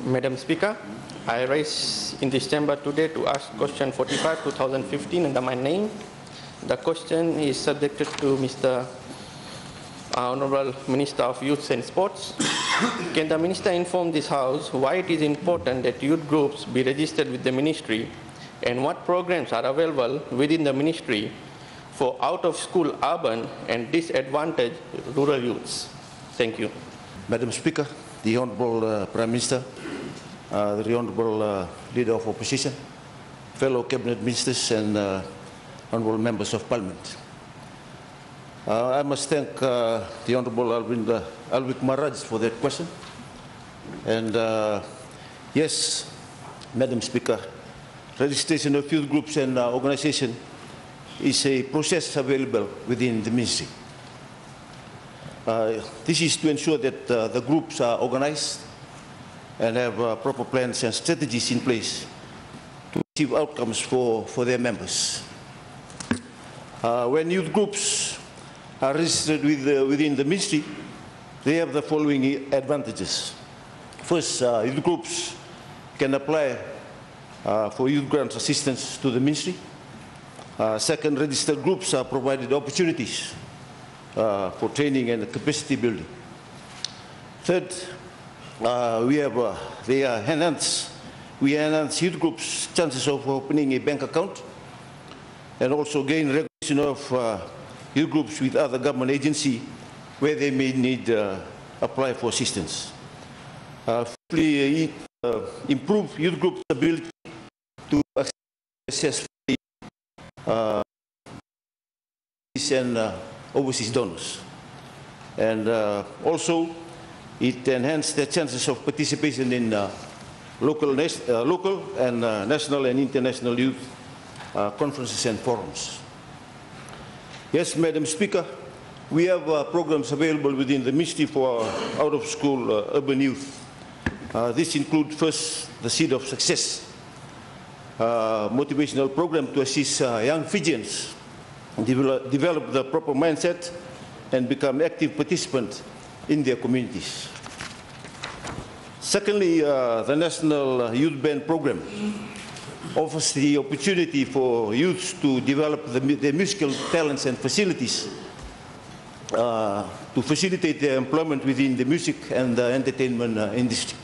Madam Speaker, I rise in this chamber today to ask question 45, 2015 under my name. The question is subjected to Mr. Honorable Minister of Youth and Sports. Can the Minister inform this House why it is important that youth groups be registered with the Ministry and what programs are available within the Ministry for out-of-school urban and disadvantaged rural youths? Thank you. Madam Speaker, the Honourable Prime Minister, the Honourable Leader of Opposition, fellow Cabinet Ministers and Honourable Members of Parliament. I must thank the Honourable Alvik Maharaj for that question. And yes, Madam Speaker, registration of youth groups and organizations is a process available within the Ministry. This is to ensure that the groups are organized and have proper plans and strategies in place to achieve outcomes for their members. When youth groups are registered within the Ministry, they have the following advantages. First, youth groups can apply for youth grant assistance to the Ministry. Second, registered groups are provided opportunities for training and capacity building. Third, we enhance youth groups' chances of opening a bank account and also gain recognition of youth groups with other government agencies where they may need apply for assistance. Fifthly, improve youth groups' ability to access and overseas donors. And also, it enhanced their chances of participation in local and national and international youth conferences and forums. Yes, Madam Speaker, we have programs available within the Ministry for out-of-school urban youth. This includes first the Seed of Success, motivational program to assist young Fijians develop the proper mindset and become active participants in their communities. Secondly, the National Youth Band Program offers the opportunity for youths to develop their musical talents and facilities to facilitate their employment within the music and the entertainment industry.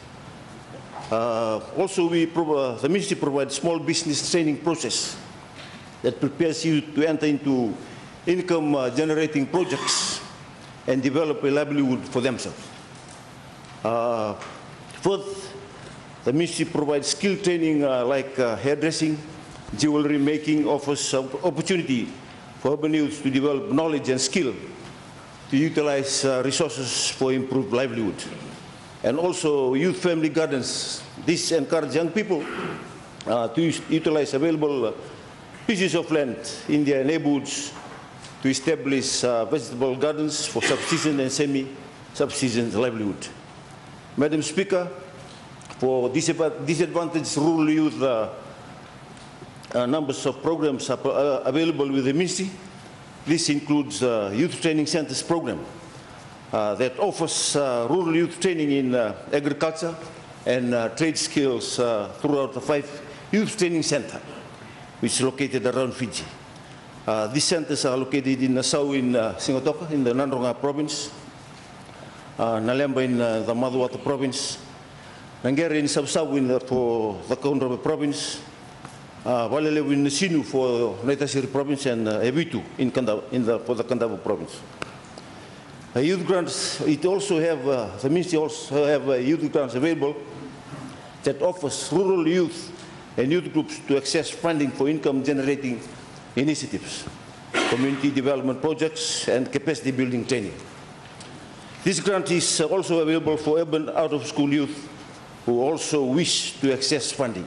Also, the Ministry provides small business training process that prepares you to enter into income-generating projects and develop a livelihood for themselves. Fourth, the Ministry provides skill training like hairdressing, jewelry making, offers opportunity for urban youths to develop knowledge and skill to utilize resources for improved livelihood. And also youth family gardens. This encourages young people to utilize available pieces of land in their neighborhoods to establish vegetable gardens for subsistence and semi-subsistence livelihood. Madam Speaker, for disadvantaged rural youth, numbers of programs are available with the Ministry. This includes Youth Training Centers program that offers rural youth training in agriculture and trade skills throughout the 5 youth training centers, which is located around Fiji. These centers are located in Nassau in Singotoka, in the Nandronga province, Nalemba in the Maduwata province, Nangere in Sabsabu for the Kaunraba province, Valelewu in Sinu for Naitasiri province, and Evitu for the Kandava province. Youth grants, it also have, the Ministry also have youth grants available that offers rural youth and youth groups to access funding for income-generating initiatives, community development projects, and capacity building training. This grant is also available for urban out-of-school youth who also wish to access funding.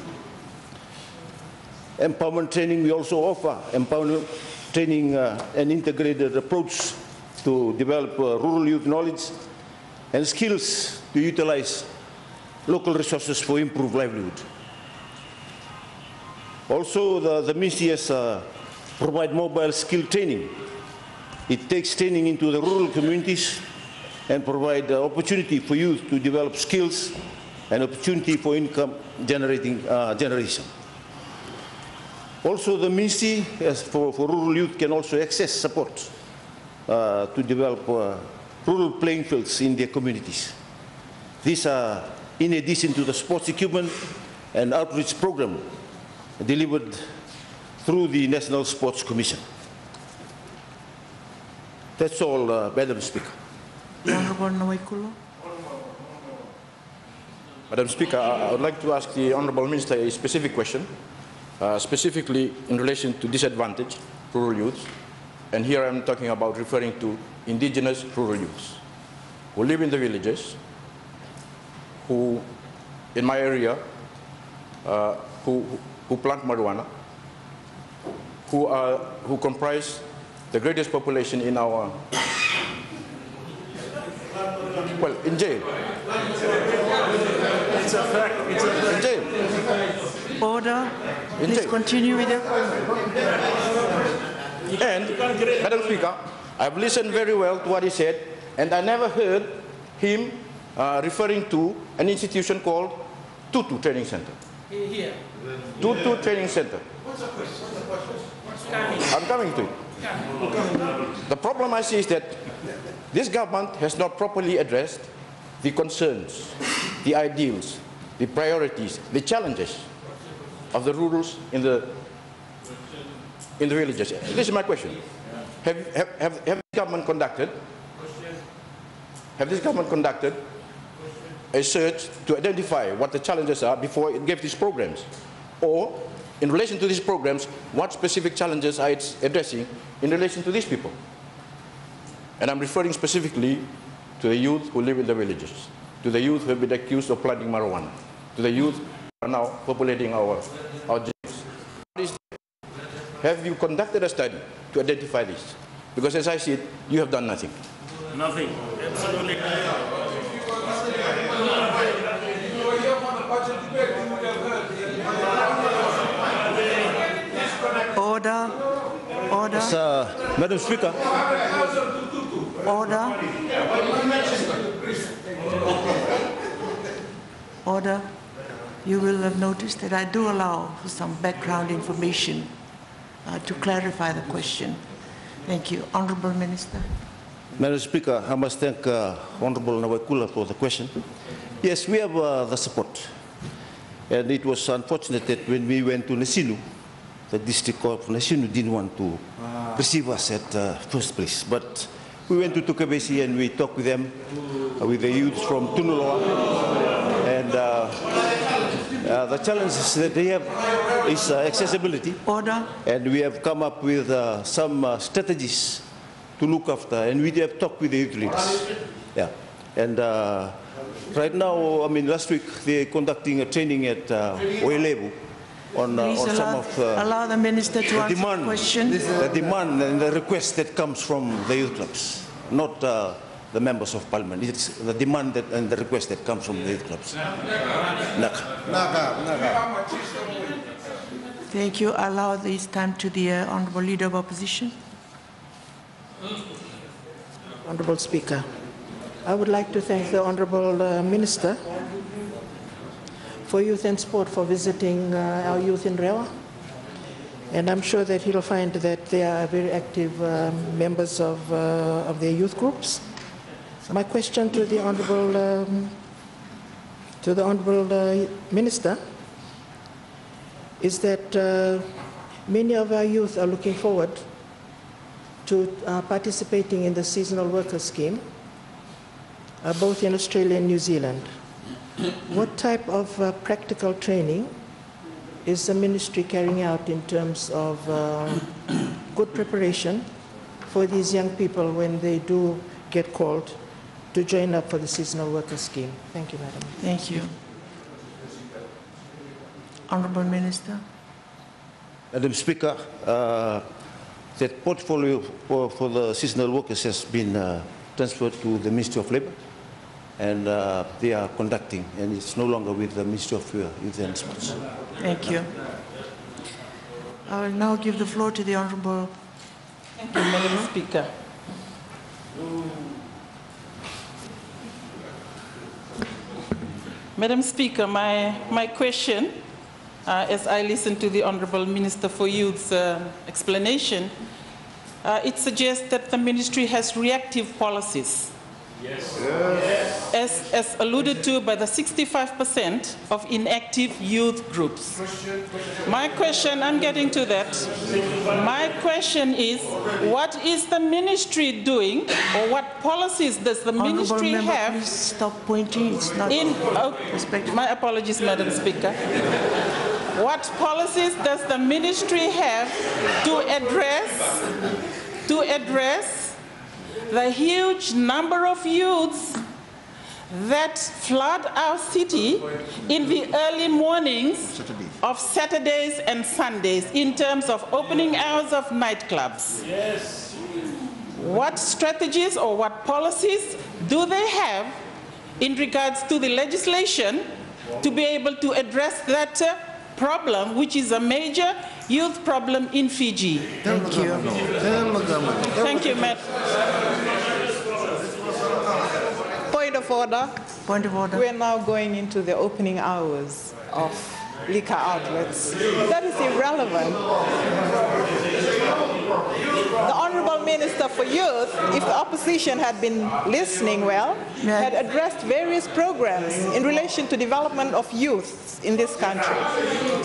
Empowerment training, we also offer empowerment training an integrated approach to develop rural youth knowledge and skills to utilize local resources for improved livelihood. Also, the Ministry has provide mobile skill training. It takes training into the rural communities and provide opportunity for youth to develop skills and opportunity for income generation. Also, the Ministry for rural youth can also access support to develop rural playing fields in their communities. These are in addition to the sports equipment and outreach program delivered through the National Sports Commission. That's all, Madam Speaker. The Honourable Nawaikulo. Madam Speaker, I would like to ask the Honourable Minister a specific question, specifically in relation to disadvantaged rural youths. And here I'm talking about referring to indigenous rural youths who live in the villages, who, in my area, who plant marijuana, who comprise the greatest population in our, well, in jail. It's a fact. It's a fact. In jail. Order. In Please jail. continue with your... And, Madam Speaker, I've listened very well to what he said, and I never heard him referring to an institution called Tuitubou Training Center. Here. Tuitubou Training Center. I'm coming to it. The problem I see is that this government has not properly addressed the concerns, the ideals, the priorities, the challenges of the rurals in the villages. This is my question. Have this government conducted a search to identify what the challenges are before it gave these programs? Or, in relation to these programs, what specific challenges are it addressing in relation to these people? And I'm referring specifically to the youth who live in the villages, to the youth who have been accused of planting marijuana, to the youth who are now populating our jails. Have you conducted a study to identify this? Because as I see it, you have done nothing. Nothing. Absolutely. Order. Order. Yes, Madam Speaker. Order. Order. You will have noticed that I do allow for some background information to clarify the question. Thank you. Honourable Minister. Madam Speaker, I must thank Honourable Nawaikulo for the question. Yes, we have the support. And it was unfortunate that when we went to Laisenia, the district of Laisenia didn't want to receive us at first place. But we went to Tuitubou and we talked with them, with the youth from Tunuloa. And the challenges that they have is accessibility. Order. And we have come up with some strategies to look after, and we have talked with the youth leaders. Yeah. And right now, I mean, last week, they're conducting a training at Oelebu on some of allow the Minister to answer the question. The demand and the request that comes from the youth clubs, not the members of parliament. It's the demand and the request that comes from the youth clubs. Thank you. I allow this time to the Honourable Leader of Opposition. Honourable Speaker, I would like to thank the Honourable Minister for Youth and Sport for visiting our youth in Rewa. And I'm sure that he'll find that they are very active members of their youth groups. My question to the Honourable Minister is that many of our youth are looking forward to participating in the seasonal worker scheme, both in Australia and New Zealand. What type of practical training is the ministry carrying out in terms of good preparation for these young people when they do get called to join up for the seasonal worker scheme? Thank you, Madam. Thank you. Honourable Minister. Madam Speaker, that portfolio for the seasonal workers has been transferred to the Ministry of Labour, and they are conducting, and it's no longer with the Ministry of Youth and Sports. Thank you. I will now give the floor to the Honourable. Thank you, Madam Speaker. Madam Speaker, my question, as I listen to the Honourable Minister for Youth's explanation, it suggests that the ministry has reactive policies. Yes. As alluded to by the 65% of inactive youth groups. My question, I'm getting to that. My question is, what is the ministry doing, or what policies does the ministry have? Please stop pointing. It's not respectful. My apologies, Madam Speaker. What policies does the ministry have to address the huge number of youths that flood our city in the early mornings of Saturdays and Sundays in terms of opening hours of nightclubs? Yes. What strategies or what policies do they have in regards to the legislation to be able to address that problem, which is a major youth problem in Fiji? Thank you. Thank you, Madam. Point of order. Point of order. We are now going into the opening hours of liquor outlets. That is irrelevant. The Honourable Minister for Youth, if the opposition had been listening well, had addressed various programs in relation to development of youth in this country.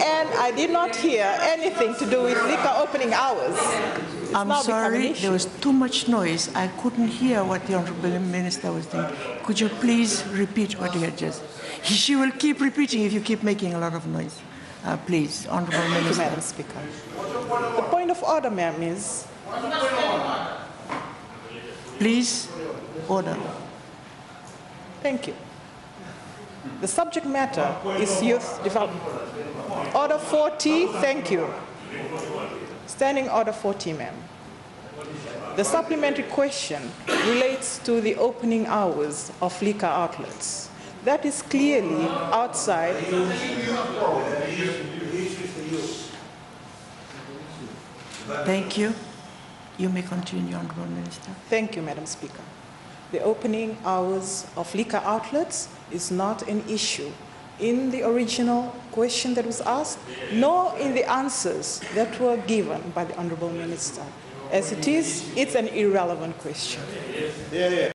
And I did not hear anything to do with liquor opening hours. I'm sorry, there was too much noise. I couldn't hear what the Honourable Minister was saying. Could you please repeat what he had just? She will keep repeating if you keep making a lot of noise. Please, Honourable Minister. Thank you, Madam Speaker. The point of order, ma'am, is... Please, order. Thank you. The subject matter is youth development. Order 40, thank you. Standing order 40, ma'am. The supplementary question relates to the opening hours of liquor outlets. That is clearly outside. Thank you. You may continue, Honourable Minister. Thank you, Madam Speaker. The opening hours of liquor outlets is not an issue in the original question that was asked, nor in the answers that were given by the Honourable Minister. As it is, it's an irrelevant question.